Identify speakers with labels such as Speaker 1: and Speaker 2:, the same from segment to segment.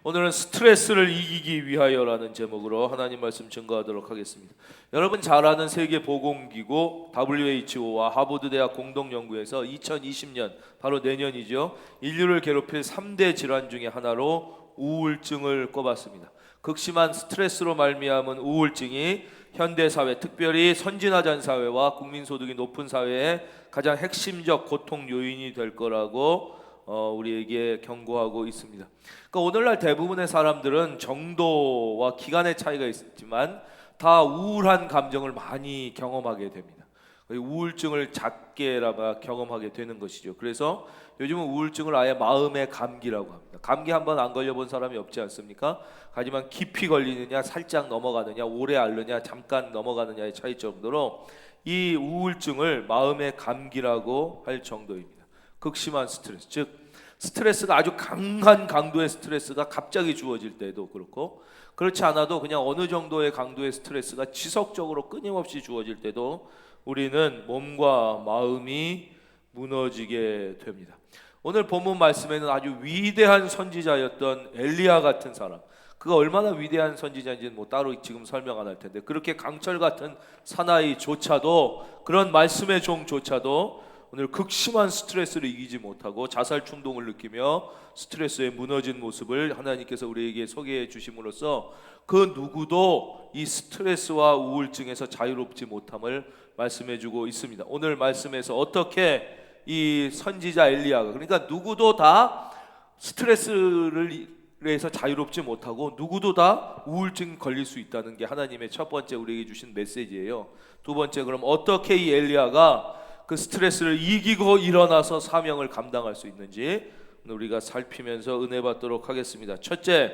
Speaker 1: 오늘은 스트레스를 이기기 위하여라는 제목으로 하나님 말씀 증거하도록 하겠습니다. 여러분 잘 아는 세계보건기구 WHO와 하버드대학 공동연구에서 2020년 바로 내년이죠. 인류를 괴롭힐 3대 질환 중에 하나로 우울증을 꼽았습니다. 극심한 스트레스로 말미암은 우울증이 현대사회, 특별히 선진화된 사회와 국민소득이 높은 사회의 가장 핵심적 고통 요인이 될 거라고 우리에게 경고하고 있습니다. 그러니까 오늘날 대부분의 사람들은 정도와 기간의 차이가 있지만 다 우울한 감정을 많이 경험하게 됩니다. 우울증을 작게나마 경험하게 되는 것이죠. 그래서 요즘은 우울증을 아예 마음의 감기라고 합니다. 감기 한번 안 걸려본 사람이 없지 않습니까? 하지만 깊이 걸리느냐, 살짝 넘어가느냐, 오래 앓느냐, 잠깐 넘어가느냐의 차이 정도로 이 우울증을 마음의 감기라고 할 정도입니다. 극심한 스트레스, 즉 스트레스가 아주 강한 강도의 스트레스가 갑자기 주어질 때도 그렇고, 그렇지 않아도 그냥 어느 정도의 강도의 스트레스가 지속적으로 끊임없이 주어질 때도 우리는 몸과 마음이 무너지게 됩니다. 오늘 본문 말씀에는 아주 위대한 선지자였던 엘리야 같은 사람, 그가 얼마나 위대한 선지자인지는 뭐 따로 지금 설명 안 할 텐데, 그렇게 강철 같은 사나이조차도, 그런 말씀의 종조차도 오늘 극심한 스트레스를 이기지 못하고 자살 충동을 느끼며 스트레스에 무너진 모습을 하나님께서 우리에게 소개해 주심으로써 그 누구도 이 스트레스와 우울증에서 자유롭지 못함을 말씀해 주고 있습니다. 오늘 말씀에서 어떻게 이 선지자 엘리야가, 그러니까 누구도 다 스트레스를 에서 자유롭지 못하고 누구도 다 우울증 걸릴 수 있다는 게 하나님의 첫 번째 우리에게 주신 메시지예요. 두 번째, 그럼 어떻게 이 엘리야가 그 스트레스를 이기고 일어나서 사명을 감당할 수 있는지 우리가 살피면서 은혜 받도록 하겠습니다. 첫째,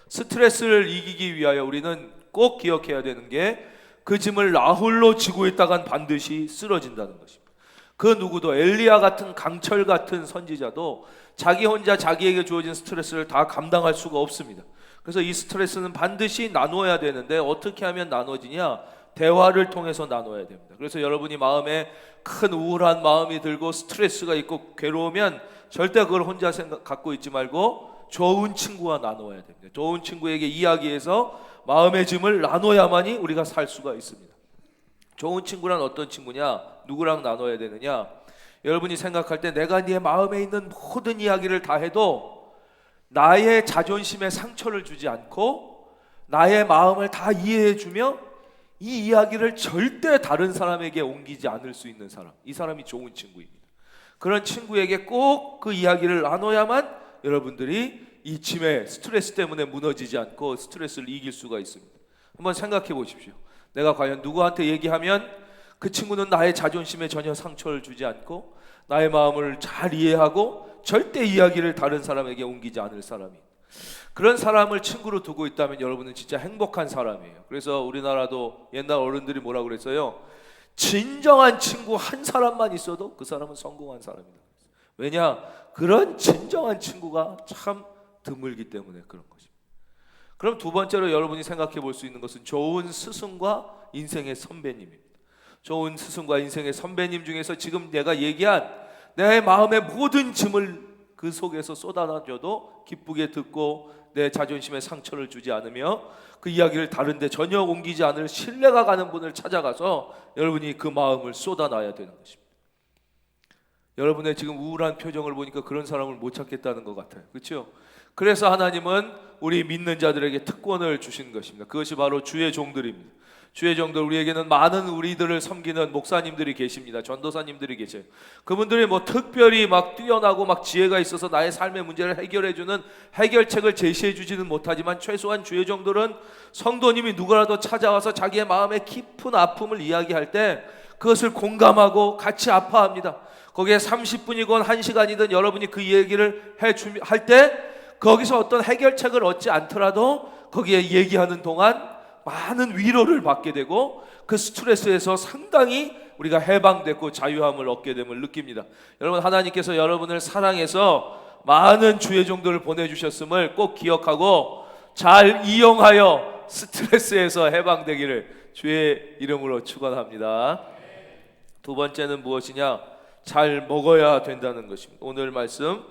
Speaker 1: 스트레스를 이기기 위하여 우리는 꼭 기억해야 되는 게 그 짐을 나 홀로 지고 있다간 반드시 쓰러진다는 것입니다. 그 누구도, 엘리야 같은 강철 같은 선지자도 자기 혼자 자기에게 주어진 스트레스를 다 감당할 수가 없습니다. 그래서 이 스트레스는 반드시 나눠야 되는데 어떻게 하면 나눠지냐? 대화를 통해서 나눠야 됩니다. 그래서 여러분이 마음에 큰 우울한 마음이 들고 스트레스가 있고 괴로우면 절대 그걸 혼자 갖고 있지 말고 좋은 친구와 나눠야 됩니다. 좋은 친구에게 이야기해서 마음의 짐을 나눠야만이 우리가 살 수가 있습니다. 좋은 친구란 어떤 친구냐? 누구랑 나눠야 되느냐? 여러분이 생각할 때 내가 네 마음에 있는 모든 이야기를 다 해도 나의 자존심에 상처를 주지 않고 나의 마음을 다 이해해주며 이 이야기를 절대 다른 사람에게 옮기지 않을 수 있는 사람, 이 사람이 좋은 친구입니다. 그런 친구에게 꼭 그 이야기를 나눠야만 여러분들이 이 짐에, 스트레스 때문에 무너지지 않고 스트레스를 이길 수가 있습니다. 한번 생각해 보십시오. 내가 과연 누구한테 얘기하면 그 친구는 나의 자존심에 전혀 상처를 주지 않고 나의 마음을 잘 이해하고 절대 이야기를 다른 사람에게 옮기지 않을 사람이, 그런 사람을 친구로 두고 있다면 여러분은 진짜 행복한 사람이에요. 그래서 우리나라도 옛날 어른들이 뭐라고 그랬어요? 진정한 친구 한 사람만 있어도 그 사람은 성공한 사람이다. 왜냐? 그런 진정한 친구가 참 드물기 때문에 그런 것입니다. 그럼 두 번째로 여러분이 생각해 볼 수 있는 것은 좋은 스승과 인생의 선배님입니다. 좋은 스승과 인생의 선배님 중에서 지금 내가 얘기한 내 마음의 모든 짐을 그 속에서 쏟아놔줘도 기쁘게 듣고 내 자존심에 상처를 주지 않으며 그 이야기를 다른 데 전혀 옮기지 않을 신뢰가 가는 분을 찾아가서 여러분이 그 마음을 쏟아놔야 되는 것입니다. 여러분의 지금 우울한 표정을 보니까 그런 사람을 못 찾겠다는 것 같아요. 그렇죠? 그래서 하나님은 우리 믿는 자들에게 특권을 주신 것입니다. 그것이 바로 주의 종들입니다. 주의 종들, 우리에게는 많은 우리들을 섬기는 목사님들이 계십니다. 전도사님들이 계세요. 그분들이 뭐 특별히 막 뛰어나고 막 지혜가 있어서 나의 삶의 문제를 해결해주는 해결책을 제시해주지는 못하지만 최소한 주의 종들은 성도님이 누구라도 찾아와서 자기의 마음의 깊은 아픔을 이야기할 때 그것을 공감하고 같이 아파합니다. 거기에 30분이건 1시간이든 여러분이 그 얘기를 할 때 거기서 어떤 해결책을 얻지 않더라도 거기에 얘기하는 동안 많은 위로를 받게 되고 그 스트레스에서 상당히 우리가 해방되고 자유함을 얻게 됨을 느낍니다. 여러분, 하나님께서 여러분을 사랑해서 많은 주의 종들을 보내주셨음을 꼭 기억하고 잘 이용하여 스트레스에서 해방되기를 주의 이름으로 축원합니다. 두 번째는 무엇이냐? 잘 먹어야 된다는 것입니다. 오늘 말씀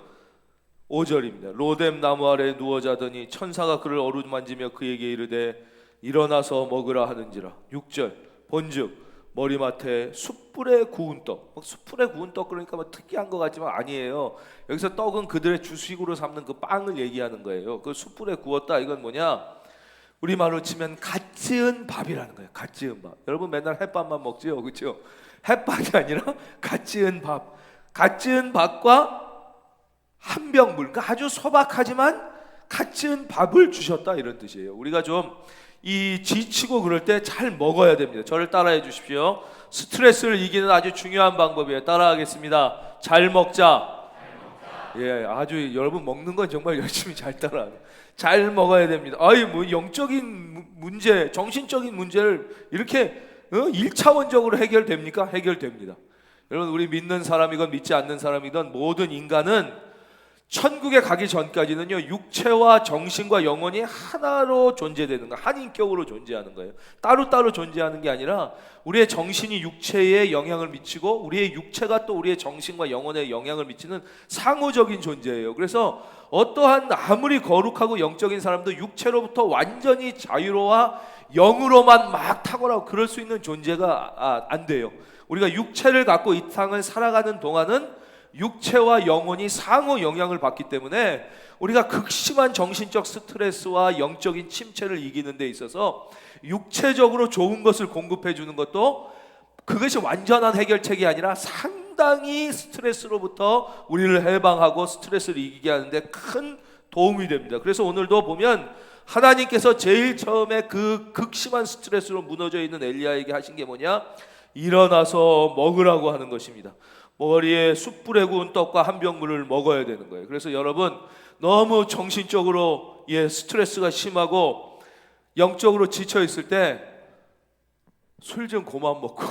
Speaker 1: 5절입니다. 로뎀 나무 아래에 누워 자더니 천사가 그를 어루만지며 그에게 이르되 일어나서 먹으라 하는지라. 6절 본즉 머리맡에 숯불에 구운 떡. 숯불에 구운 떡 그러니까 뭐 특이한 것 같지만 아니에요. 여기서 떡은 그들의 주식으로 삼는 그 빵을 얘기하는 거예요. 그 숯불에 구웠다 이건 뭐냐? 우리말로 치면 갓 지은 밥이라는 거예요. 갓 지은 밥. 여러분 맨날 햇밥만 먹지요, 그렇죠? 햇밥이 아니라 갓 지은 밥. 갓 지은 밥과 한 병 물. 그러니까 아주 소박하지만 갓 지은 밥을 주셨다 이런 뜻이에요. 우리가 좀 이 지치고 그럴 때 잘 먹어야 됩니다. 저를 따라해 주십시오. 스트레스를 이기는 아주 중요한 방법이에요. 따라하겠습니다. 잘 먹자. 예, 아주 여러분 먹는 건 정말 열심히 잘 따라하네. 잘 먹어야 됩니다. 아이 뭐 영적인 문제, 정신적인 문제를 이렇게 1차원적으로 해결됩니까? 해결됩니다. 여러분 우리 믿는 사람이건 믿지 않는 사람이건 모든 인간은 천국에 가기 전까지는요 육체와 정신과 영혼이 하나로 존재되는 거예요. 한 인격으로 존재하는 거예요. 따로따로 존재하는 게 아니라 우리의 정신이 육체에 영향을 미치고 우리의 육체가 또 우리의 정신과 영혼에 영향을 미치는 상호적인 존재예요. 그래서 어떠한 아무리 거룩하고 영적인 사람도 육체로부터 완전히 자유로와 영으로만 막 탁월하고 그럴 수 있는 존재가 안 돼요. 우리가 육체를 갖고 이 땅을 살아가는 동안은 육체와 영혼이 상호 영향을 받기 때문에 우리가 극심한 정신적 스트레스와 영적인 침체를 이기는 데 있어서 육체적으로 좋은 것을 공급해 주는 것도 그것이 완전한 해결책이 아니라 상당히 스트레스로부터 우리를 해방하고 스트레스를 이기게 하는데 큰 도움이 됩니다. 그래서 오늘도 보면 하나님께서 제일 처음에 그 극심한 스트레스로 무너져 있는 엘리야에게 하신 게 뭐냐? 일어나서 먹으라고 하는 것입니다. 머리에 숯불에 구운 떡과 한 병 물을 먹어야 되는 거예요. 그래서 여러분 너무 정신적으로 스트레스가 심하고 영적으로 지쳐 있을 때 술 좀 그만 먹고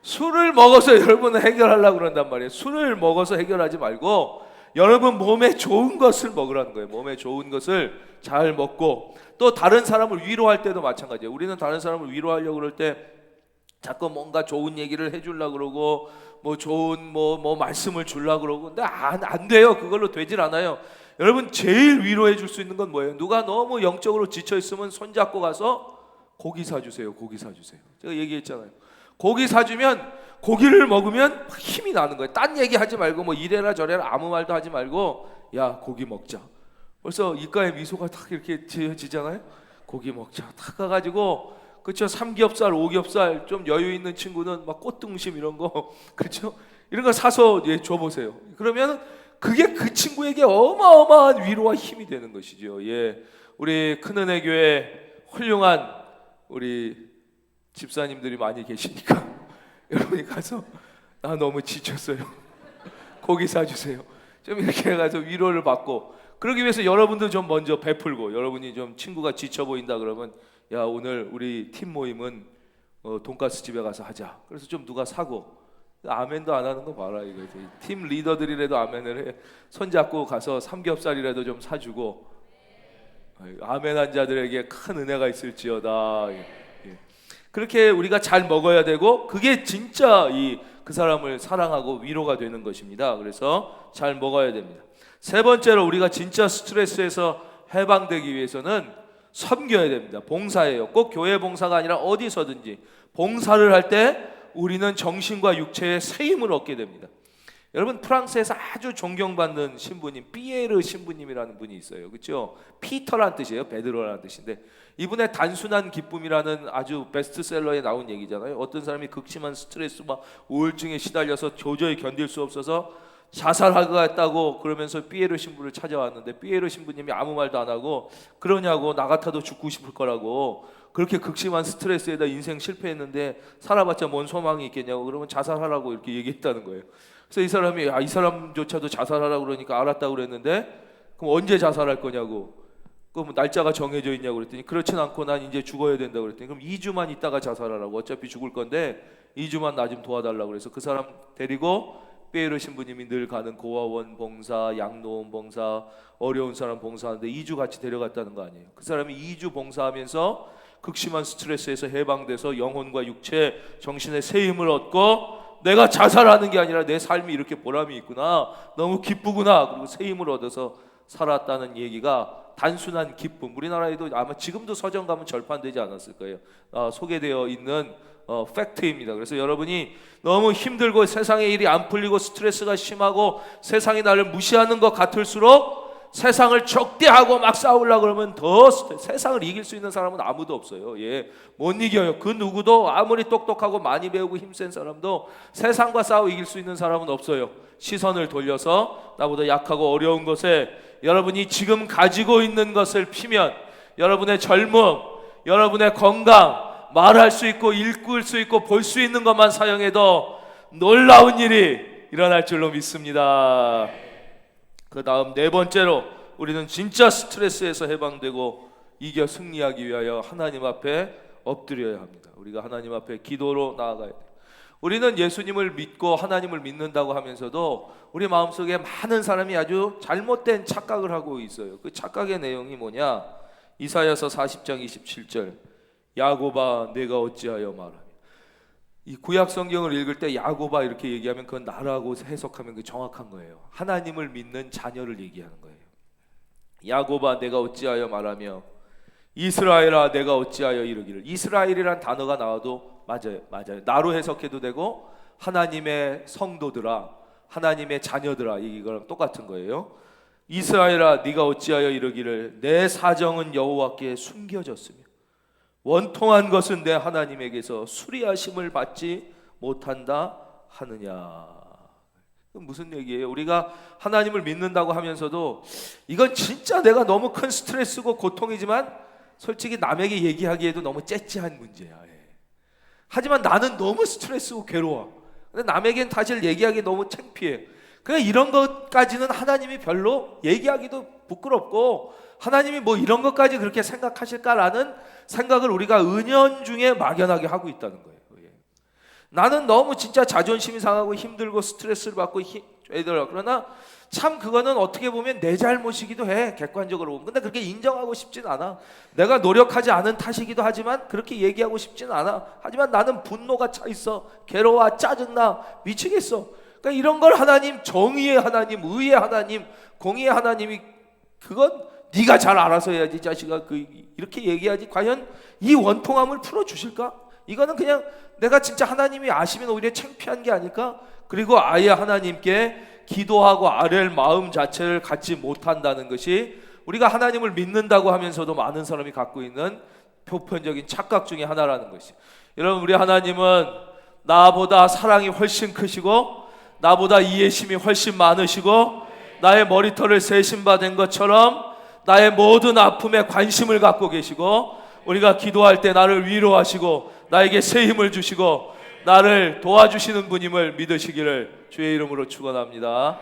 Speaker 1: 술을 먹어서 여러분은 해결하려고 그런단 말이에요. 술을 먹어서 해결하지 말고 여러분 몸에 좋은 것을 먹으라는 거예요. 몸에 좋은 것을 잘 먹고 또 다른 사람을 위로할 때도 마찬가지예요. 우리는 다른 사람을 위로하려고 그럴 때 자꾸 뭔가 좋은 얘기를 해주려고 그러고 뭐 좋은 뭐 말씀을 주려고 그러고 근데 안 돼요. 그걸로 되질 않아요. 여러분 제일 위로해 줄 수 있는 건 뭐예요? 누가 너무 영적으로 지쳐 있으면 손잡고 가서 고기 사주세요. 고기 사주세요. 제가 얘기했잖아요. 고기 사주면 고기를 먹으면 힘이 나는 거예요. 딴 얘기 하지 말고 뭐 이래라 저래라 아무 말도 하지 말고 야 고기 먹자. 벌써 입가에 미소가 딱 이렇게 지어지잖아요. 고기 먹자. 딱 가가지고 그렇죠. 삼겹살, 오겹살 좀 여유 있는 친구는 막 꽃등심 이런 거 그렇죠. 이런 거 사서 줘보세요. 그러면 그게 그 친구에게 어마어마한 위로와 힘이 되는 것이죠. 예, 우리 큰은혜 교회 훌륭한 우리 집사님들이 많이 계시니까 여러분이 가서 나 너무 지쳤어요. 고기 사주세요. 좀 이렇게 가서 위로를 받고 그러기 위해서 여러분도 좀 먼저 베풀고 여러분이 좀 친구가 지쳐 보인다 그러면 야 오늘 우리 팀 모임은 돈가스 집에 가서 하자. 그래서 좀 누가 사고 아멘도 안 하는 거 봐라 이거. 팀 리더들이라도 아멘을 해. 손잡고 가서 삼겹살이라도 좀 사주고 아멘한 자들에게 큰 은혜가 있을지어다. 예. 그렇게 우리가 잘 먹어야 되고 그게 진짜 그 사람을 사랑하고 위로가 되는 것입니다. 그래서 잘 먹어야 됩니다. 세 번째로 우리가 진짜 스트레스에서 해방되기 위해서는 섬겨야 됩니다. 봉사예요. 꼭 교회 봉사가 아니라 어디서든지 봉사를 할 때 우리는 정신과 육체의 새 힘을 얻게 됩니다. 여러분 프랑스에서 아주 존경받는 신부님 피에르 신부님이라는 분이 있어요. 그렇죠? 피터라는 뜻이에요. 베드로라는 뜻인데 이분의 단순한 기쁨이라는 아주 베스트셀러에 나온 얘기잖아요. 어떤 사람이 극심한 스트레스와 우울증에 시달려서 도저히 견딜 수 없어서 자살하겠다고 그러면서 피에르 신부를 찾아왔는데 피에르 신부님이 아무 말도 안 하고 그러냐고 나 같아도 죽고 싶을 거라고 그렇게 극심한 스트레스에다 인생 실패했는데 살아봤자 뭔 소망이 있겠냐고 그러면 자살하라고 이렇게 얘기했다는 거예요. 그래서 이 사람이 이 사람조차도 자살하라고 그러니까 알았다고 그랬는데 그럼 언제 자살할 거냐고 그럼 날짜가 정해져 있냐고 그랬더니 그렇진 않고 난 이제 죽어야 된다고 그랬더니 그럼 2주만 있다가 자살하라고 어차피 죽을 건데 2주만 나 좀 도와달라고 그래서 그 사람 데리고 피에르 신부님이 늘 가는 고아원 봉사, 양로원 봉사, 어려운 사람 봉사하는데 2주 같이 데려갔다는 거 아니에요. 그 사람이 2주 봉사하면서 극심한 스트레스에서 해방돼서 영혼과 육체, 정신의 새 힘을 얻고 내가 자살하는 게 아니라 내 삶이 이렇게 보람이 있구나, 너무 기쁘구나, 그리고 새 힘을 얻어서 살았다는 얘기가 단순한 기쁨, 우리나라에도 아마 지금도 서점 가면 절판되지 않았을 거예요. 소개되어 있는 팩트입니다. 그래서 여러분이 너무 힘들고 세상의 일이 안 풀리고 스트레스가 심하고 세상이 나를 무시하는 것 같을수록 세상을 적대하고 막 싸우려고 그러면 더 세상을 이길 수 있는 사람은 아무도 없어요. 못 이겨요. 그 누구도 아무리 똑똑하고 많이 배우고 힘센 사람도 세상과 싸워 이길 수 있는 사람은 없어요. 시선을 돌려서 나보다 약하고 어려운 것에 여러분이 지금 가지고 있는 것을 피면 여러분의 젊음, 여러분의 건강, 말할 수 있고 읽을 수 있고 볼 수 있는 것만 사용해도 놀라운 일이 일어날 줄로 믿습니다. 그 다음 네 번째로 우리는 진짜 스트레스에서 해방되고 이겨 승리하기 위하여 하나님 앞에 엎드려야 합니다. 우리가 하나님 앞에 기도로 나아가야 돼요. 우리는 예수님을 믿고 하나님을 믿는다고 하면서도 우리 마음속에 많은 사람이 아주 잘못된 착각을 하고 있어요. 그 착각의 내용이 뭐냐? 이사야서 40장 27절, 야곱아 내가 어찌하여 말하며. 이 구약 성경을 읽을 때 야곱아 이렇게 얘기하면 그건 나라고 해석하면 그 정확한 거예요. 하나님을 믿는 자녀를 얘기하는 거예요. 야곱아 내가 어찌하여 말하며 이스라엘아 내가 어찌하여 이르기를. 이스라엘이란 단어가 나와도 맞아요. 나로 해석해도 되고 하나님의 성도들아, 하나님의 자녀들아, 이거랑 똑같은 거예요. 이스라엘아 네가 어찌하여 이르기를 내 사정은 여호와께 숨겨졌으며 원통한 것은 내 하나님에게서 수리하심을 받지 못한다 하느냐. 무슨 얘기예요? 우리가 하나님을 믿는다고 하면서도 이건 진짜 내가 너무 큰 스트레스고 고통이지만 솔직히 남에게 얘기하기에도 너무 째째한 문제야. 하지만 나는 너무 스트레스고 괴로워. 근데 남에겐 사실 얘기하기 너무 창피해. 그냥 이런 것까지는 하나님이 별로 얘기하기도 부끄럽고 하나님이 뭐 이런 것까지 그렇게 생각하실까라는 생각을 우리가 은연중에 막연하게 하고 있다는 거예요. 나는 너무 진짜 자존심이 상하고 힘들고 스트레스를 받고 그러나 참 그거는 어떻게 보면 내 잘못이기도 해, 객관적으로 보면. 근데 그렇게 인정하고 싶진 않아. 내가 노력하지 않은 탓이기도 하지만 그렇게 얘기하고 싶진 않아. 하지만 나는 분노가 차 있어. 괴로워, 짜증나, 미치겠어. 그러니까 이런 걸 하나님, 정의의 하나님, 의의 하나님, 공의의 하나님이 그건 네가 잘 알아서 해야지 자식아, 이렇게 얘기하지 과연 이 원통함을 풀어주실까? 이거는 그냥 내가 진짜 하나님이 아시면 오히려 창피한 게 아닐까? 그리고 아예 하나님께 기도하고 아뢰할 마음 자체를 갖지 못한다는 것이 우리가 하나님을 믿는다고 하면서도 많은 사람이 갖고 있는 보편적인 착각 중에 하나라는 것이. 여러분, 우리 하나님은 나보다 사랑이 훨씬 크시고 나보다 이해심이 훨씬 많으시고 나의 머리털을 세심받은 것처럼 나의 모든 아픔에 관심을 갖고 계시고 우리가 기도할 때 나를 위로하시고 나에게 새 힘을 주시고 나를 도와주시는 분임을 믿으시기를 주의 이름으로 축원합니다.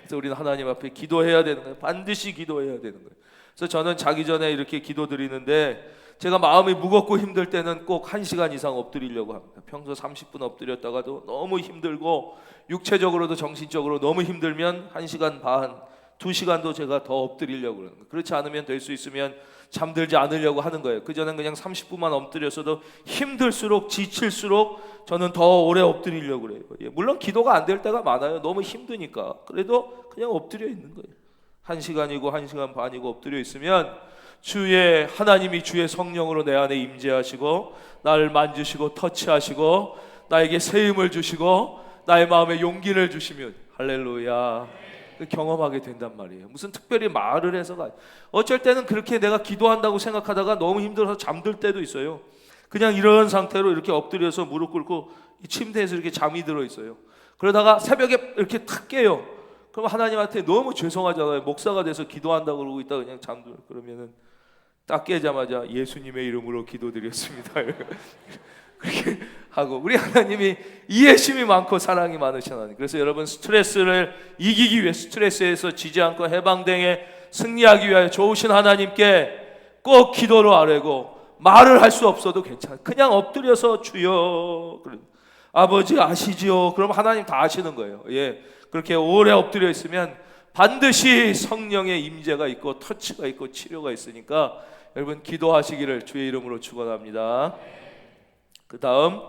Speaker 1: 그래서 우리는 하나님 앞에 기도해야 되는 거예요. 반드시 기도해야 되는 거예요. 그래서 저는 자기 전에 이렇게 기도 드리는데 제가 마음이 무겁고 힘들 때는 꼭 1시간 이상 엎드리려고 합니다. 평소 30분 엎드렸다가도 너무 힘들고 육체적으로도 정신적으로 너무 힘들면 1시간 반, 2시간도 제가 더 엎드리려고 그러는 거예요. 그렇지 않으면 될 수 있으면 잠들지 않으려고 하는 거예요. 그전엔 그냥 30분만 엎드렸어도 힘들수록 지칠수록 저는 더 오래 엎드리려고 그래요. 물론 기도가 안 될 때가 많아요. 너무 힘드니까. 그래도 그냥 엎드려 있는 거예요. 1시간이고 1시간 반이고 엎드려 있으면 주의 하나님이 주의 성령으로 내 안에 임재하시고 나를 만지시고 터치하시고 나에게 새 힘을 주시고 나의 마음에 용기를 주시면 할렐루야 경험하게 된단 말이에요. 무슨 특별히 말을 해서가 어쩔 때는 그렇게 내가 기도한다고 생각하다가 너무 힘들어서 잠들 때도 있어요. 그냥 이런 상태로 이렇게 엎드려서 무릎 꿇고 침대에서 이렇게 잠이 들어 있어요. 그러다가 새벽에 이렇게 탁 깨요. 그럼 하나님한테 너무 죄송하잖아요. 목사가 돼서 기도한다고 그러고 있다 그냥 잠들어. 그러면은 딱 깨자마자 예수님의 이름으로 기도드렸습니다. 그렇게 하고 우리 하나님이 이해심이 많고 사랑이 많으신 하나님. 그래서 여러분 스트레스를 이기기 위해 스트레스에서 지지 않고 해방되게 승리하기 위하여 좋으신 하나님께 꼭 기도로 아뢰고 말을 할 수 없어도 괜찮아요. 그냥 엎드려서 주여 아버지 아시지요? 그럼 하나님 다 아시는 거예요. 그렇게 오래 엎드려 있으면 반드시 성령의 임재가 있고 터치가 있고 치료가 있으니까 여러분 기도하시기를 주의 이름으로 축원합니다. 그 다음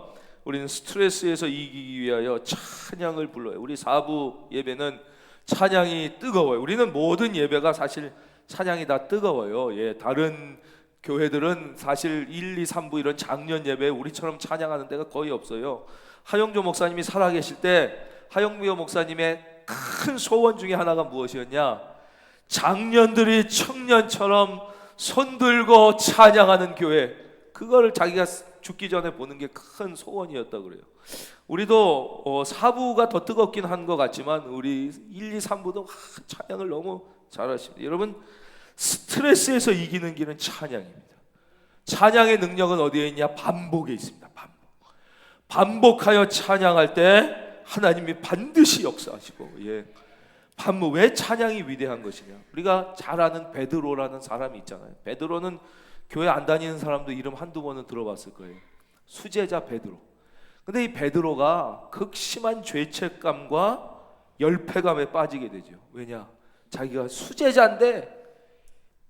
Speaker 1: 우리는 스트레스에서 이기기 위하여 찬양을 불러요. 우리 사부 예배는 찬양이 뜨거워요. 우리는 모든 예배가 사실 찬양이 다 뜨거워요. 예, 다른 교회들은 사실 1, 2, 3부 이런 장년 예배 우리처럼 찬양하는 데가 거의 없어요. 하영조 목사님이 살아계실 때 하영미호 목사님의 큰 소원 중에 하나가 무엇이었냐? 장년들이 청년처럼 손들고 찬양하는 교회, 그거를 자기가 죽기 전에 보는 게 큰 소원이었다 그래요. 우리도 사부가 더 뜨겁긴 한 것 같지만 우리 1, 2, 3부도 찬양을 너무 잘하십니다. 여러분, 스트레스에서 이기는 길은 찬양입니다. 찬양의 능력은 어디에 있냐? 반복에 있습니다. 반복하여 찬양할 때 하나님이 반드시 역사하시고, 예. 왜 찬양이 위대한 것이냐? 우리가 잘 아는 베드로라는 사람이 있잖아요. 베드로는 교회 안 다니는 사람도 이름 한두 번은 들어봤을 거예요. 수제자 베드로. 근데 이 베드로가 극심한 죄책감과 열패감에 빠지게 되죠. 왜냐? 자기가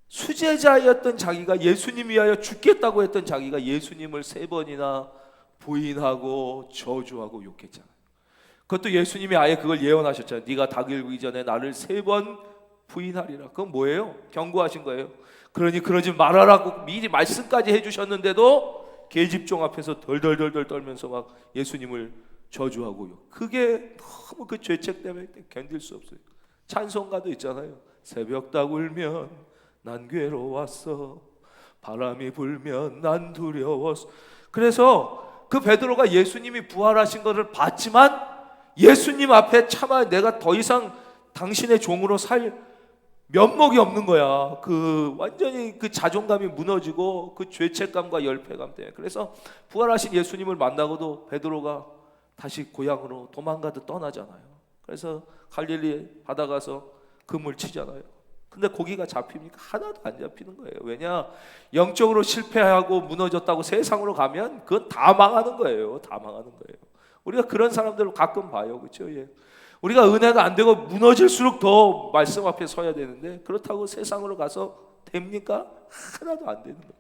Speaker 1: 수제자였던 자기가, 예수님 위하여 죽겠다고 했던 자기가 예수님을 3번이나 부인하고 저주하고 욕했잖아요. 그것도 예수님이 아예 그걸 예언하셨잖아요. 네가 닭 일기 전에 나를 3번 부인하리라. 그건 뭐예요? 경고하신 거예요. 그러니 그러지 말아라고 미리 말씀까지 해주셨는데도 계집종 앞에서 덜덜덜덜 떨면서 막 예수님을 저주하고요. 그게 너무 그 죄책 때문에 견딜 수 없어요. 찬송가도 있잖아요. 새벽닭 울면 난 괴로웠어, 바람이 불면 난 두려웠어. 그래서 그 베드로가 예수님이 부활하신 것을 봤지만 예수님 앞에 차마 내가 더 이상 당신의 종으로 살 면목이 없는 거야. 완전히 그 자존감이 무너지고 그 죄책감과 열패감 때문에. 그래서 부활하신 예수님을 만나고도 베드로가 다시 고향으로 도망가듯 떠나잖아요. 그래서 갈릴리 바다 가서 그물 치잖아요. 근데 고기가 잡힙니까? 하나도 안 잡히는 거예요. 왜냐? 영적으로 실패하고 무너졌다고 세상으로 가면 그건 다 망하는 거예요. 다 망하는 거예요. 우리가 그런 사람들을 가끔 봐요. 그렇죠? 예. 우리가 은혜가 안 되고 무너질수록 더 말씀 앞에 서야 되는데 그렇다고 세상으로 가서 됩니까? 하나도 안 되는 거예요.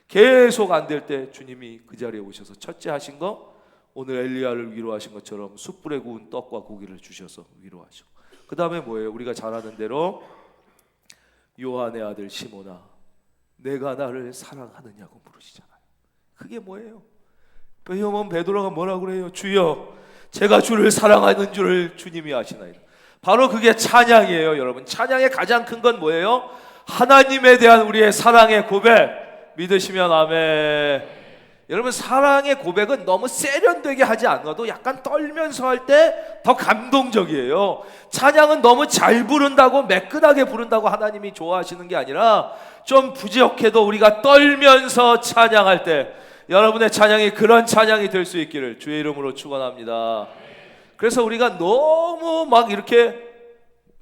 Speaker 1: 계속 안 될 때 주님이 그 자리에 오셔서 첫째 하신 거, 오늘 엘리야를 위로하신 것처럼 숯불에 구운 떡과 고기를 주셔서 위로하시고, 그 다음에 뭐예요? 우리가 잘 아는 대로 요한의 아들 시몬아, 내가 나를 사랑하느냐고 물으시잖아요. 그게 뭐예요? 베드로가 뭐라고 그래요? 주여, 제가 주를 사랑하는 줄을 주님이 아시나이다. 바로 그게 찬양이에요. 여러분, 찬양의 가장 큰 건 뭐예요? 하나님에 대한 우리의 사랑의 고백. 믿으시면 아멘. 여러분, 사랑의 고백은 너무 세련되게 하지 않아도 약간 떨면서 할 때 더 감동적이에요. 찬양은 너무 잘 부른다고, 매끈하게 부른다고 하나님이 좋아하시는 게 아니라 좀 부족해도 우리가 떨면서 찬양할 때 여러분의 찬양이 그런 찬양이 될 수 있기를 주의 이름으로 축원합니다. 그래서 우리가 너무 막 이렇게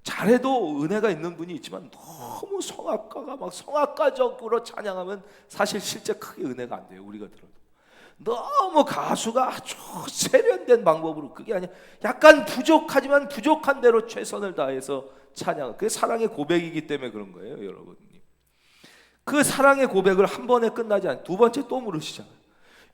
Speaker 1: 잘해도 은혜가 있는 분이 있지만 너무 성악가가 막 성악가적으로 찬양하면 사실 실제 크게 은혜가 안 돼요. 우리가 들어도 너무 가수가 아주 세련된 방법으로, 그게 아니야, 약간 부족하지만 부족한 대로 최선을 다해서 찬양. 그게 사랑의 고백이기 때문에 그런 거예요. 여러분, 그 사랑의 고백을 한 번에 끝나지 않아요. 두 번째 또 물으시잖아요.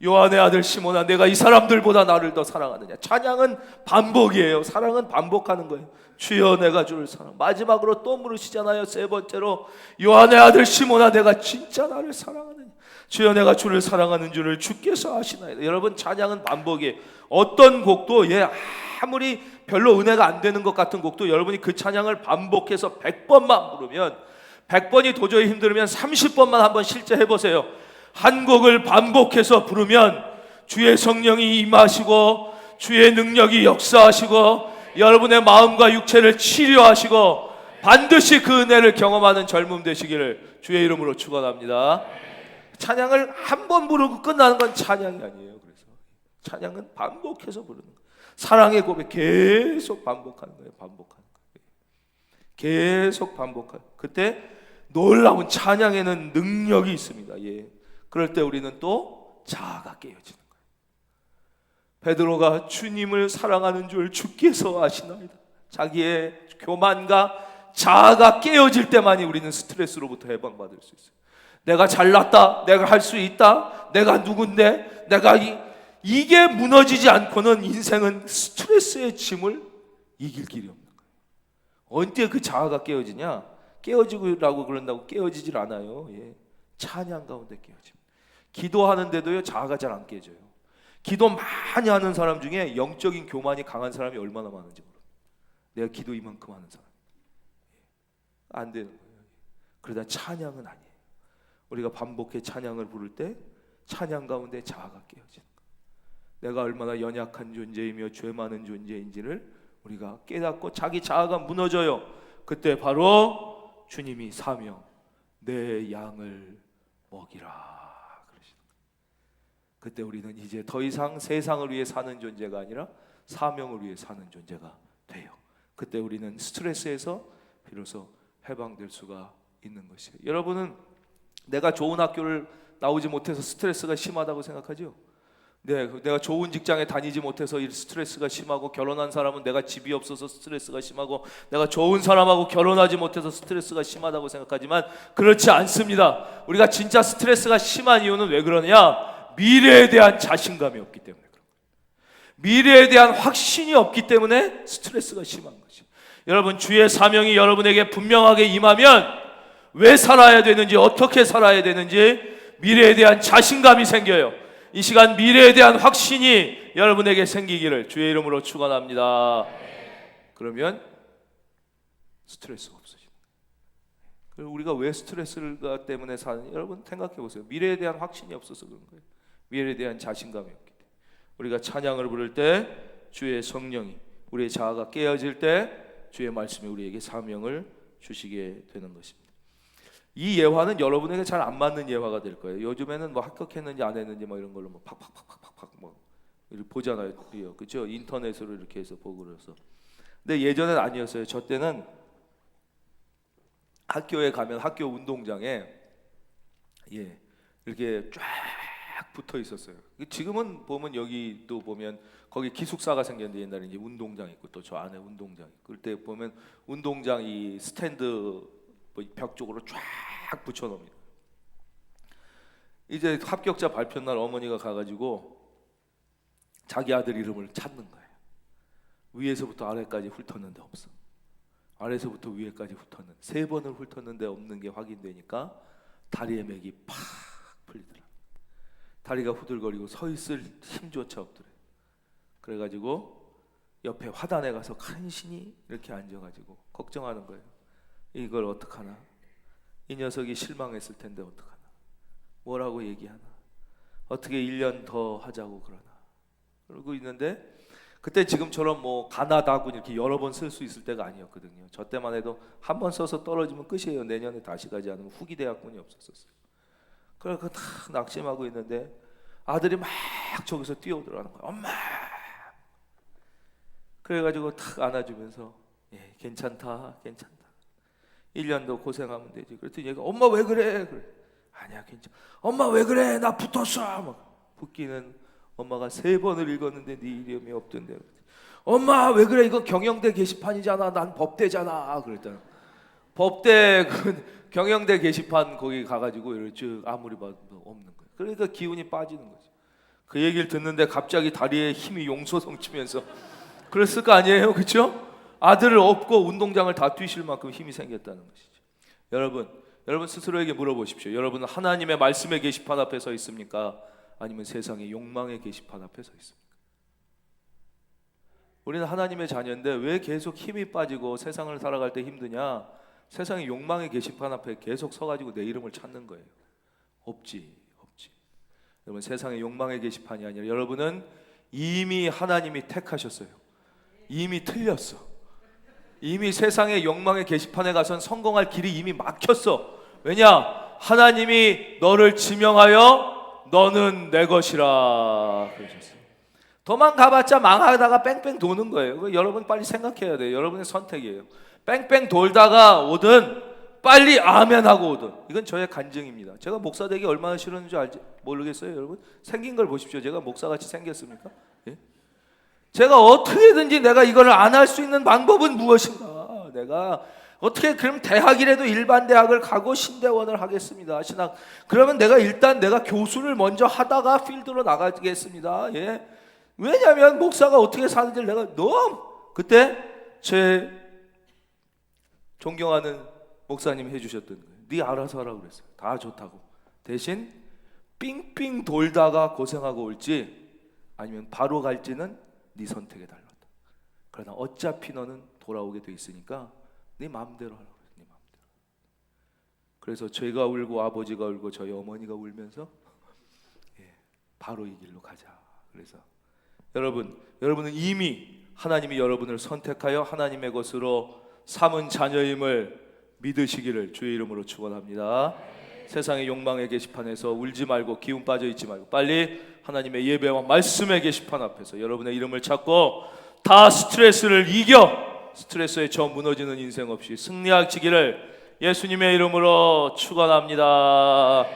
Speaker 1: 요한의 아들 시몬아, 내가 이 사람들보다 나를 더 사랑하느냐. 찬양은 반복이에요. 사랑은 반복하는 거예요. 주여, 내가 주를 사랑. 마지막으로 또 물으시잖아요. 세 번째로, 요한의 아들 시몬아, 내가 진짜 나를 사랑하느냐. 주여, 내가 주를 사랑하는 줄을 주께서 아시나이다. 여러분, 찬양은 반복이에요. 어떤 곡도 아무리 별로 은혜가 안 되는 것 같은 곡도 여러분이 그 찬양을 반복해서 100번만 부르면, 100번이 도저히 힘들면 30번만 한번 실제 해보세요. 한 곡을 반복해서 부르면 주의 성령이 임하시고 주의 능력이 역사하시고 여러분의 마음과 육체를 치료하시고 반드시 그 은혜를 경험하는 젊음 되시기를 주의 이름으로 축원합니다. 찬양을 한 번 부르고 끝나는 건 찬양이 아니에요. 그래서 찬양은 반복해서 부르는 거예요. 사랑의 고백 계속 반복하는 거예요. 반복하는 거예요. 계속 반복하는. 그때 놀라운 찬양에는 능력이 있습니다. 예. 그럴 때 우리는 또 자아가 깨어지는 거예요. 베드로가 주님을 사랑하는 줄 주께서 아시나이다. 자기의 교만과 자아가 깨어질 때만이 우리는 스트레스로부터 해방받을 수 있어요. 내가 잘났다, 내가 할 수 있다, 내가 누군데, 내가 이게 무너지지 않고는 인생은 스트레스의 짐을 이길 길이 없는 거예요. 언제 그 자아가 깨어지냐? 깨어지라고 그런다고 깨어지질 않아요. 예. 찬양 가운데 깨어집니다. 기도하는데도요, 자아가 잘 안 깨져요. 기도 많이 하는 사람 중에 영적인 교만이 강한 사람이 얼마나 많은지 모릅니다. 내가 기도 이만큼 하는 사람 안 되는 거예요. 그러다 찬양은 아니에요. 우리가 반복해 찬양을 부를 때 찬양 가운데 자아가 깨어지는 거예요. 내가 얼마나 연약한 존재이며 죄 많은 존재인지를 우리가 깨닫고 자기 자아가 무너져요. 그때 바로 주님이 사명, 내 양을 먹이라. 그때 우리는 이제 더 이상 세상을 위해 사는 존재가 아니라 사명을 위해 사는 존재가 돼요. 그때 우리는 스트레스에서 비로소 해방될 수가 있는 것이에요. 여러분은 내가 좋은 학교를 나오지 못해서 스트레스가 심하다고 생각하죠? 네, 내가 좋은 직장에 다니지 못해서 이 스트레스가 심하고, 결혼한 사람은 내가 집이 없어서 스트레스가 심하고, 내가 좋은 사람하고 결혼하지 못해서 스트레스가 심하다고 생각하지만 그렇지 않습니다. 우리가 진짜 스트레스가 심한 이유는 왜 그러냐? 미래에 대한 자신감이 없기 때문에 그런 거예요. 미래에 대한 확신이 없기 때문에 스트레스가 심한 거죠. 여러분, 주의 사명이 여러분에게 분명하게 임하면 왜 살아야 되는지, 어떻게 살아야 되는지 미래에 대한 자신감이 생겨요. 이 시간 미래에 대한 확신이 여러분에게 생기기를 주의 이름으로 축원합니다. 그러면 스트레스가 없어지는 거예요. 우리가 왜 스트레스 때문에 사는지 여러분 생각해 보세요. 미래에 대한 확신이 없어서 그런 거예요. 미래에 대한 자신감이 없기 때문에. 우리가 찬양을 부를 때 주의 성령이, 우리의 자아가 깨어질 때 주의 말씀이 우리에게 사명을 주시게 되는 것입니다. 이 예화는 여러분에게 잘 안 맞는 예화가 될 거예요. 요즘에는 뭐 합격했는지 안 했는지 뭐 이런 걸로 뭐 팍팍팍팍팍 뭐 이렇게 보잖아요. 그렇죠? 인터넷으로 이렇게 해서 보고 그래서. 근데 예전엔 아니었어요. 저 때는 학교에 가면 학교 운동장에 이렇게 쫙 붙어 있었어요. 지금은 보면 여기도 보면 거기 기숙사가 생겼는데 옛날에 이제 운동장 있고 또 저 안에 운동장 있고, 그때 보면 운동장 이 스탠드 벽 쪽으로 쫙 붙여 놓습니다. 이제 합격자 발표 날 어머니가 가가지고 자기 아들 이름을 찾는 거예요. 위에서부터 아래까지 훑었는데 없어. 아래서부터 위에까지 훑었는데 3번을 훑었는데 없는 게 확인되니까 다리에 맥이 팍 풀리더라. 다리가 후들거리고 서 있을 힘조차 없더래. 그래가지고 옆에 화단에 가서 간신히 이렇게 앉아가지고 걱정하는 거예요. 이걸 어떡하나? 이 녀석이 실망했을 텐데 어떡하나? 뭐라고 얘기하나? 어떻게 1년 더 하자고 그러나? 그러고 있는데 그때 지금처럼 뭐 가나다군 이렇게 여러 번 쓸 수 있을 때가 아니었거든요. 저 때만 해도 한 번 써서 떨어지면 끝이에요. 내년에 다시 가지 않으면 후기 대학군이 없었어요. 그래서 다 낙심하고 있는데 아들이 막 저기서 뛰어들어가는 거야. 엄마! 그래가지고 탁 안아주면서 괜찮다. 1년도 고생하면 되지. 그랬더니 얘가 엄마 왜 그래? 그래. 아니야 괜찮아. 엄마 왜 그래? 나 붙었어. 막 붙기는 엄마가 3번을 읽었는데 네 이름이 없던데. 엄마 왜 그래? 이건 경영대 게시판이잖아. 난 법대잖아. 그랬더니 법대 그 경영대 게시판 거기 가가지고 이렇게 아무리 봐도 없는 거예요. 그러니까 기운이 빠지는 거죠. 그 얘기를 듣는데 갑자기 다리에 힘이 용솟넘치면서 그랬을 거 아니에요, 그렇죠? 아들을 업고 운동장을 다 뛰실 만큼 힘이 생겼다는 것이죠. 여러분 스스로에게 물어보십시오. 여러분은 하나님의 말씀의 게시판 앞에 서 있습니까? 아니면 세상의 욕망의 게시판 앞에 서 있습니까? 우리는 하나님의 자녀인데 왜 계속 힘이 빠지고 세상을 살아갈 때 힘드냐? 세상의 욕망의 게시판 앞에 계속 서가지고 내 이름을 찾는 거예요. 없지. 여러분 세상의 욕망의 게시판이 아니라 여러분은 이미 하나님이 택하셨어요. 이미 틀렸어. 이미 세상의 욕망의 게시판에 가선 성공할 길이 이미 막혔어. 왜냐? 하나님이 너를 지명하여 너는 내 것이라 그러셨어요. 도망가봤자 망하다가 뺑뺑 도는 거예요. 여러분 빨리 생각해야 돼요. 여러분의 선택이에요. 뺑뺑 돌다가 오든 빨리 아멘하고 오든. 이건 저의 간증입니다. 제가 목사 되기 얼마나 싫었는지 알지 모르겠어요, 여러분. 생긴 걸 보십시오. 제가 목사같이 생겼습니까? 예? 제가 어떻게든지 내가 이걸 안 할 수 있는 방법은 무엇인가? 내가 어떻게 그럼 대학이라도 일반 대학을 가고 신대원을 하겠습니다. 신학. 그러면 내가 교수를 먼저 하다가 필드로 나가겠습니다. 예. 왜냐하면 목사가 어떻게 사는지를 내가 너무 그때 제 존경하는 목사님이 해주셨던 거예요. 네 알아서 하라고 그랬어요. 다 좋다고. 대신 삥삥 돌다가 고생하고 올지 아니면 바로 갈지는 네 선택에 달렸다. 그러나 어차피 너는 돌아오게 돼 있으니까 네 마음대로 하라고 그랬어요. 네 마음대로. 그래서 제가 울고 아버지가 울고 저희 어머니가 울면서 바로 이 길로 가자. 그래서 여러분은 이미 하나님이 여러분을 선택하여 하나님의 것으로 삼은 자녀임을 믿으시기를 주의 이름으로 축원합니다. 세상의 욕망의 게시판에서 울지 말고 기운 빠져 있지 말고 빨리 하나님의 예배와 말씀의 게시판 앞에서 여러분의 이름을 찾고 다 스트레스를 이겨 스트레스에 저 무너지는 인생 없이 승리하시기를 예수님의 이름으로 축원합니다.